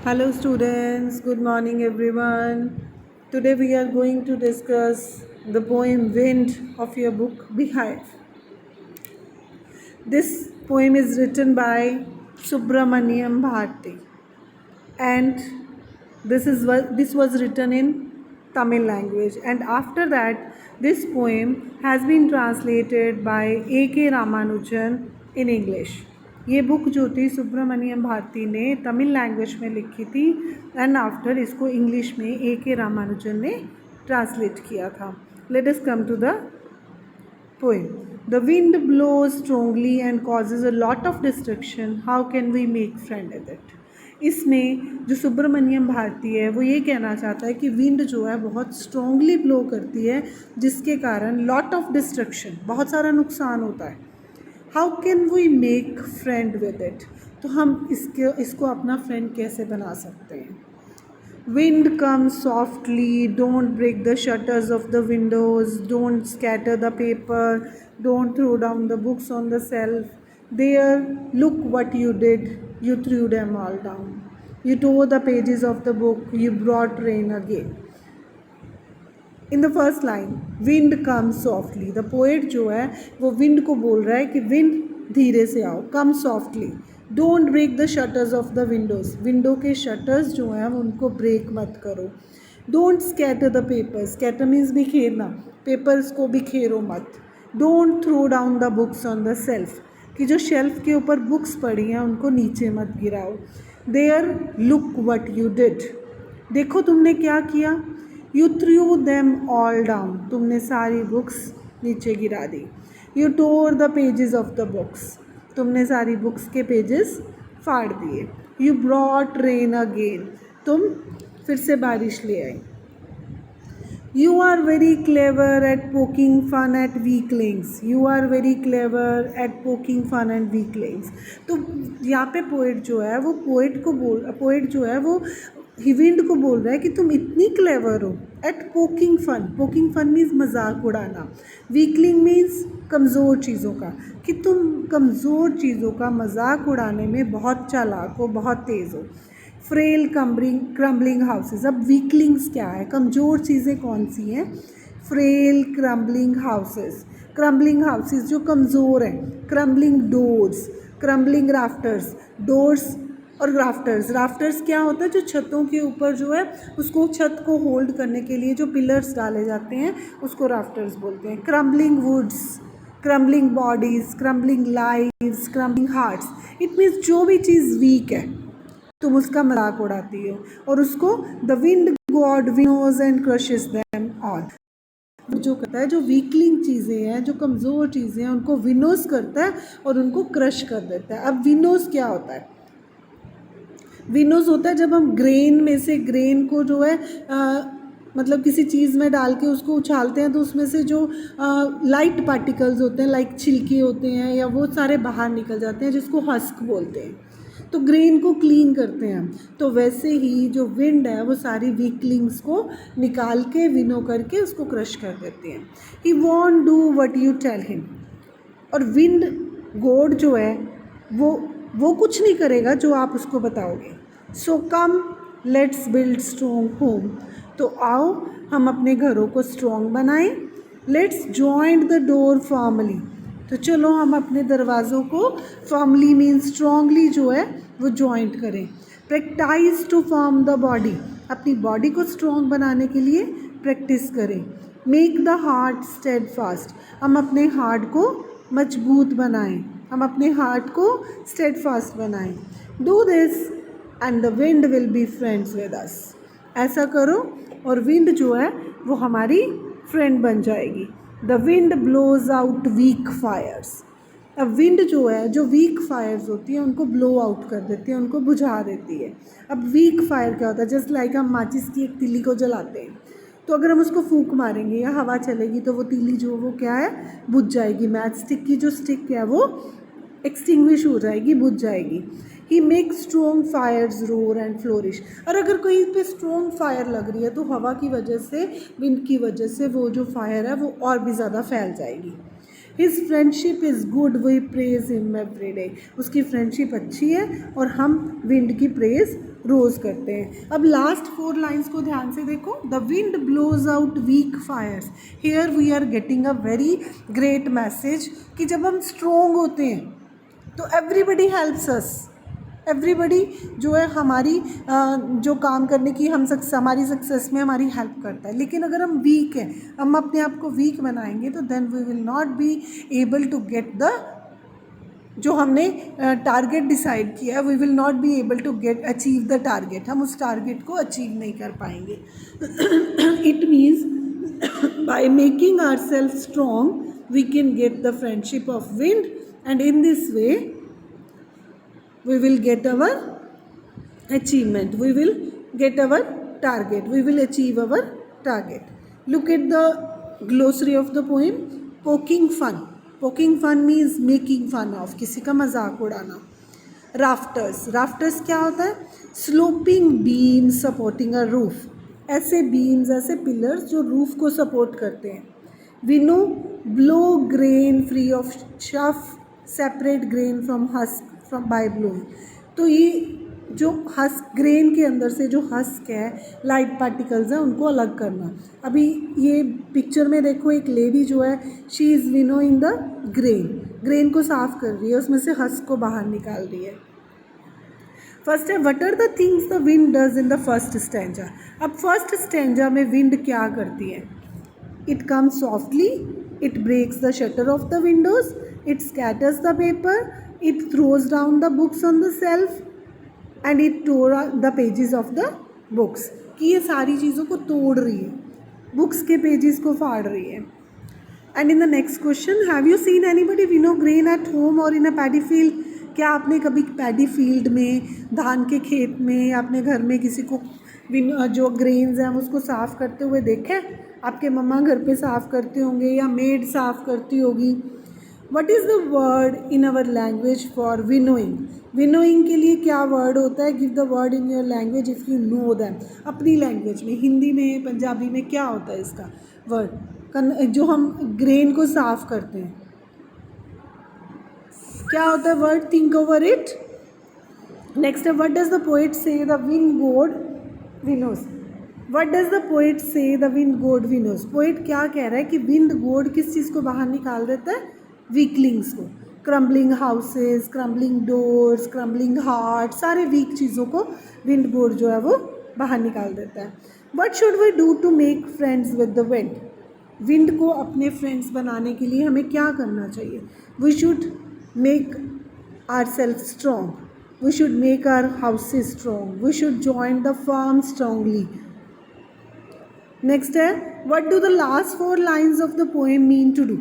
Hello students, good morning everyone. Today we are going to discuss the poem Wind of your book Beehive. This poem is written by Subramaniam Bharti and this was written in Tamil language, and after that this poem has been translated by A.K. Ramanujan in English. ये book जो थी सुब्रमण्यम भारती ने Tamil language में लिखी थी and after इसको English में A.K. Ramanujan ने ट्रांसलेट किया था. Let us come to the poem. The wind blows strongly and causes a lot of destruction. How can we make friend with it? इसमें जो सुब्रमण्यम भारती है वो ये कहना चाहता है कि विंड जो है बहुत स्ट्रॉन्गली ब्लो करती है जिसके कारण लॉट ऑफ डिस्ट्रक्शन, बहुत सारा नुकसान होता है. How can we make friend with it? तो हम इसको अपना फ्रेंड कैसे बना सकते हैं? Wind comes softly, don't break the shutters of the windows, don't scatter the paper, don't throw down the books on the shelf. There, look what you did, you threw them all down. You tore the pages of the book, you brought rain again. In the first line, wind comes softly. The poet जो है वो wind को बोल रहा है कि wind धीरे से आओ, come softly. Don't break the shutters of the windows. Window के शटर्स जो हैं उनको ब्रेक मत करो. Don't scatter the paper. Scatter means बिखेरना. पेपर्स को बिखेरो मत. Don't throw down the books on the shelf. कि जो शेल्फ के ऊपर बुक्स पड़ी हैं उनको नीचे मत गिराओ. There look what you did. देखो तुमने क्या किया. You threw them all down. तुमने सारी बुक्स नीचे गिरा दी. You tore the pages of the books. तुमने सारी बुक्स के पेजेस फाड़ दिए. You brought rain again. तुम फिर से बारिश ले आए. You are very clever at poking fun at weaklings. You are very clever at poking fun and weaklings. तो यहाँ पे पोइट जो है वो पोइट जो है वो विंड को बोल रहा है कि तुम इतनी क्लेवर हो at poking fun. Poking fun means मजाक उड़ाना. वीकलिंग मीन्स कमज़ोर चीज़ों का, कि तुम कमज़ोर चीज़ों का मजाक उड़ाने में बहुत चालाक हो, बहुत तेज़ हो. Frail crumbling houses. अब वीकलिंग्स क्या है, कमज़ोर चीज़ें कौन सी हैं? Frail crumbling houses. Crumbling houses जो कमज़ोर हैं. Crumbling doors. Crumbling rafters. Doors और राफ्टर्स क्या होता है? जो छतों के ऊपर जो है उसको छत को होल्ड करने के लिए जो पिलर्स डाले जाते हैं उसको राफ्टर्स बोलते हैं. Crumbling woods. Crumbling bodies. Crumbling lives. Crumbling hearts. It means जो भी चीज़ वीक है तुम उसका मजाक उड़ाती हो और उसको the wind god winnows and crushes them all. जो करता है, जो वीकलिंग चीज़ें हैं, जो कमज़ोर चीज़ें हैं, उनको विनोज करता है और उनको क्रश कर देता है. अब विनोज क्या होता है? विनोज होता है जब हम ग्रेन में से ग्रेन को जो है मतलब किसी चीज़ में डाल के उसको उछालते हैं तो उसमें से जो लाइट पार्टिकल्स होते हैं, लाइक छिलके होते हैं या वो सारे बाहर निकल जाते हैं, जिसको हस्क बोलते हैं. तो ग्रेन को क्लीन करते हैं. तो वैसे ही जो विंड है वो सारी वीकलिंग्स को निकाल के विनो करके उसको क्रश कर देते हैं. He won't do what you tell him. और विंड गॉड जो है वो कुछ नहीं करेगा जो आप उसको बताओगे. So come let's build strong home. तो आओ हम अपने घरों को स्ट्रॉन्ग बनाएं. Let's joint the door formally. तो चलो हम अपने दरवाज़ों को फॉर्मली मीन्स स्ट्रॉन्गली जो है वो जॉइंट करें. Practice to form the body. अपनी बॉडी को स्ट्रॉन्ग बनाने के लिए प्रैक्टिस करें. Make the heart steady fast. हम अपने हार्ट को मजबूत बनाएं. हम अपने हार्ट को स्टेड फास्ट बनाएं. Do this and the wind will be friends with us. ऐसा करो और विंड जो है वो हमारी फ्रेंड बन जाएगी. The wind blows out weak fires. अब विंड जो है, जो वीक फायर्स होती हैं उनको ब्लो आउट कर देती है, उनको बुझा देती है. अब वीक फायर क्या होता है? जस्ट लाइक हम माचिस की एक तीली को जलाते हैं, तो अगर हम उसको फूंक मारेंगे या हवा चलेगी तो वो तीली जो वो क्या है, बुझ जाएगी. मैच स्टिक की जो स्टिक है वो एक्सटिंग्विश हो जाएगी, बुझ जाएगी. He make strong fires roar and flourish. और अगर कोई पे स्ट्रॉन्ग फायर लग रही है तो हवा की वजह से, विंड की वजह से वो जो फायर है वो और भी ज़्यादा फैल जाएगी. His friendship is good, we praise him every day. उसकी फ्रेंडशिप अच्छी है और हम विंड की प्रेज रोज करते हैं। अब लास्ट 4 लाइन्स को ध्यान से देखो। The wind blows out weak fires. Here we are getting a very great message कि जब हम स्ट्रोंग होते हैं तो एवरीबडी हेल्प्स अस। एवरीबडी जो है हमारी जो काम करने की हमारी सक्सेस में हमारी हेल्प करता है। लेकिन अगर हम वीक हैं, हम अपने आप को वीक बनाएंगे तो then we will not be able to get the जो हमने टारगेट डिसाइड किया है, we will not be able to get achieve the target. हम उस टारगेट को अचीव नहीं कर पाएंगे। It means by making our self strong we can get the friendship of wind and in this way we will get our achievement, we will get our target, we will achieve our target. Look at the glossary of the poem. Poking fun. Poking fun means making fun of, किसी का मजाक उड़ाना. Rafters. Rafters क्या होता है? Sloping beams supporting a roof. ऐसे beams, ऐसे pillars जो roof को support करते हैं. Winnow. Blow grain free of chaff. Separate grain from husk from by blowing. तो ये जो हस्क, ग्रेन के अंदर से जो हस्क है, लाइट पार्टिकल्स हैं, उनको अलग करना. अभी ये पिक्चर में देखो, एक लेडी जो है she is winnowing the grain. Grain को साफ कर रही है, उसमें से हस्क को बाहर निकाल रही है. फर्स्ट है what are the things the wind does in the first stanza. अब फर्स्ट स्टैंजा में विंड क्या करती है? It comes softly, it breaks the shutter of the windows, it scatters the paper, it throws down the books on the shelf and it tore the pages of the books. कि ये सारी चीज़ों को तोड़ रही है, बुक्स के pages को फाड़ रही है. And in the next question, have you seen anybody winnow grain at home or in a paddy field. क्या आपने कभी पैडी फील्ड में, धान के खेत में, अपने घर में किसी को जो ग्रेन्स हैं उसको साफ़ करते हुए देखा है? आपके मम्मा घर पे साफ़ करते होंगे या मेड साफ़ करती होगी. What is the word in our language for winnowing? Winnowing के लिए क्या वर्ड होता है? Give the word in your language if you know them. अपनी लैंग्वेज में, हिंदी में, पंजाबी में क्या होता है इसका वर्ड? जो हम ग्रेन को साफ करते हैं, क्या होता है word? Think over it. Next है व्हाट डज द पोएट से द विंड गोड विनोज. व्हाट डज द पोएट से द विंड गोड विनोज. पोएट क्या कह रहा है कि विंड गोड किस चीज़ को बाहर निकाल देता है? वीकलिंग्स को. Crumbling houses, crumbling doors, crumbling heart, सारे वीक चीज़ों को विंड गोड जो है वो बाहर निकाल देता है. What should we do to make friends with the wind. Wind को अपने फ्रेंड्स बनाने के लिए हमें क्या करना चाहिए? We should make our self strong, we should make our houses strong, we should join the firm strongly. Next है what do the last 4 lines of the poem mean to do.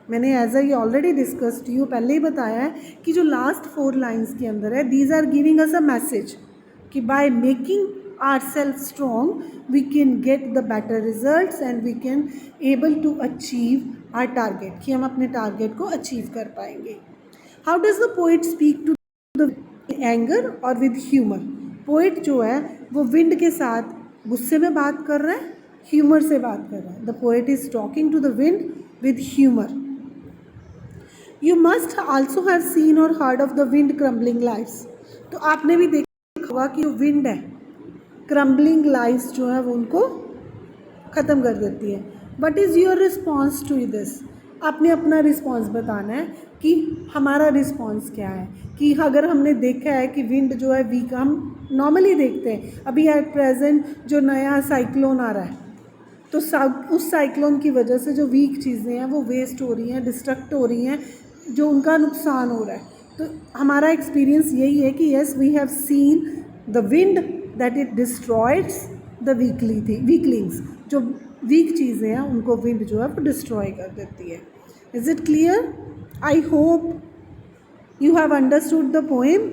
मैंने as I already discuss to you, पहले ही बताया है कि जो last 4 lines के अंदर है, these are giving us a message कि by making our self strong we can get the better results and we can able to achieve our target, कि हम अपने टारगेट को अचीव कर पाएंगे. How does the poet speak to the anger और with humour. Poet जो है वो विंड के साथ गुस्से में बात कर रहा है, ह्यूमर से बात कर रहा है. The poet is talking to the wind with humour. You must also have seen or heard of the wind crumbling lives. तो आपने भी देखा होगा कि जो विंड है, क्रम्बलिंग लाइव्स जो है वो उनको ख़त्म कर देती है. What is your response to this? आपने अपना रिस्पॉन्स बताना है कि हमारा रिस्पॉन्स क्या है. कि अगर हमने देखा है कि विंड जो है वीक, हम नॉर्मली देखते हैं अभी एट प्रेजेंट जो नया साइक्लोन आ रहा है, तो उस साइक्लोन की वजह से जो वीक चीज़ें हैं वो वेस्ट हो रही हैं, डिस्ट्रक्ट हो रही हैं, जो उनका नुकसान हो रहा है. तो हमारा एक्सपीरियंस यही है कि yes we have seen the wind that it destroys the weaklings. जो वीक चीज़ें हैं उनको विंड जो है वो डिस्ट्रॉय कर देती है. Is it clear? I hope you have understood the poem.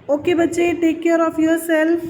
Okay बच्चे, take care of your self.